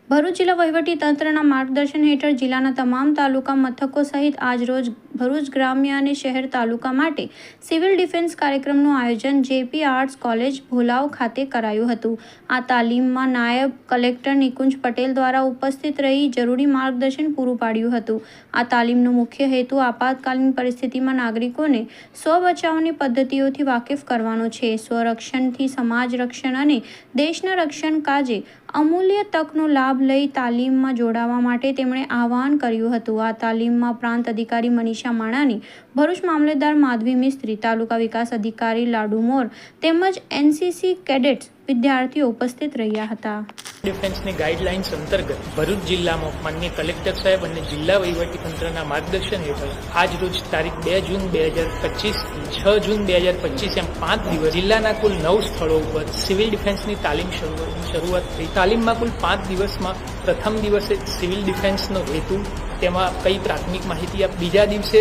ભરૂચ જિલ્લા વહીવટી તંત્રના માર્ગદર્શન હેઠળ જિલ્લાના તમામ તાલુકા મથકો સહિત આજરોજ ભરૂચ ગ્રામ્ય અને શહેર તાલુકા માટે સિવિલ ડિફેન્સ કાર્યક્રમનું આયોજન જેપી આર્ટ્સ કોલેજ ભોલાવ ખાતે કરાયું હતું। આ તાલીમમાં નાયબ કલેક્ટર નિકુંજ પટેલ દ્વારા ઉપસ્થિત રહી જરૂરી માર્ગદર્શન પૂરું પાડ્યું હતું। આ તાલીમનો મુખ્ય હેતુ આપાતકાલીન પરિસ્થિતિમાં નાગરિકોને સ્વ બચાવની પદ્ધતિઓથી વાકેફ કરવાનો છે। સ્વરક્ષણથી સમાજ રક્ષણ અને દેશના રક્ષણ કાજે અમૂલ્ય તકનો લાભ લઈ તાલીમમાં જોડાવા માટે તેમણે આહવાન કર્યું હતું। આ તાલીમમાં પ્રાંત અધિકારી મનીષા માણાની, ભરૂચ મામલતદાર માધવી મિસ્ત્રી, તાલુકા વિકાસ અધિકારી લાડુ મોર તેમજ એનસીસી કેડેટ્સ વિદ્યાર્થીઓ ઉપસ્થિત રહ્યા હતા। ડિફેન્સની ગાઈડલાઇન્સ અંતર્ગત ભરૂચ જિલ્લામાં માનનીય કલેક્ટર સાહેબ અને જિલ્લા વહીવટીતંત્રના માર્ગદર્શન હેઠળ આજ રોજ તારીખ 2 જૂન 2025 6 જૂન 2025 એમ 5 દિવસ જિલ્લાના કુલ 9 સ્થળો ઉપર સિવિલ ડિફેન્સની તાલીમ શરૂઆત થઈ। તાલીમમાં કુલ 5 દિવસમાં પ્રથમ દિવસે સિવિલ ડિફેન્સનો હેતુ, તેમાં કઈ પ્રાથમિક માહિતી, બીજા દિવસે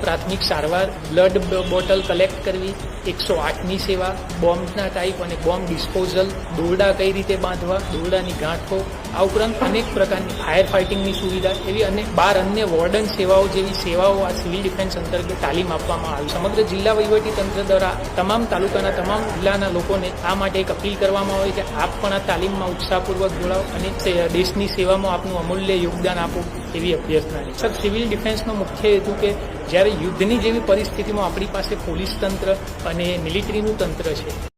પ્રાથમિક સારવાર, બ્લડ બોટલ કલેક્ટ કરવી, 108ની સેવા, બોમ્બના ટાઈપ અને બોમ્બ ડિસ્પોઝલ, દોરડા કઈ રીતે બાંધવા, દોરડાની ગાંઠો, આ ઉપરાંત અનેક પ્રકારની ફાયર ફાઇટિંગની સુવિધા એવી અને 12 અન્ય વોર્ડન સેવાઓ જેવી સેવાઓ આ સિવિલ ડિફેન્સ અંતર્ગત તાલીમ આપવામાં આવી। સમગ્ર જિલ્લા વહીવટી તંત્ર દ્વારા તમામ તાલુકાના તમામ જિલ્લાના લોકોને આ માટે એક અપીલ કરવામાં આવે કે આપ પણ આ તાલીમમાં ઉત્સાહપૂર્વક જોડાઓ અને દેશની સેવામાં આપનું અમૂલ્ય યોગદાન આપો એવી અભ્યર્થના છે। સર, સિવિલ ડિફેન્સનો મુખ્ય હેતુ કે જ્યારે યુદ્ધની જેવી પરિસ્થિતિમાં આપણી પાસે પોલીસ તંત્ર અને મિલિટરીનું તંત્ર છે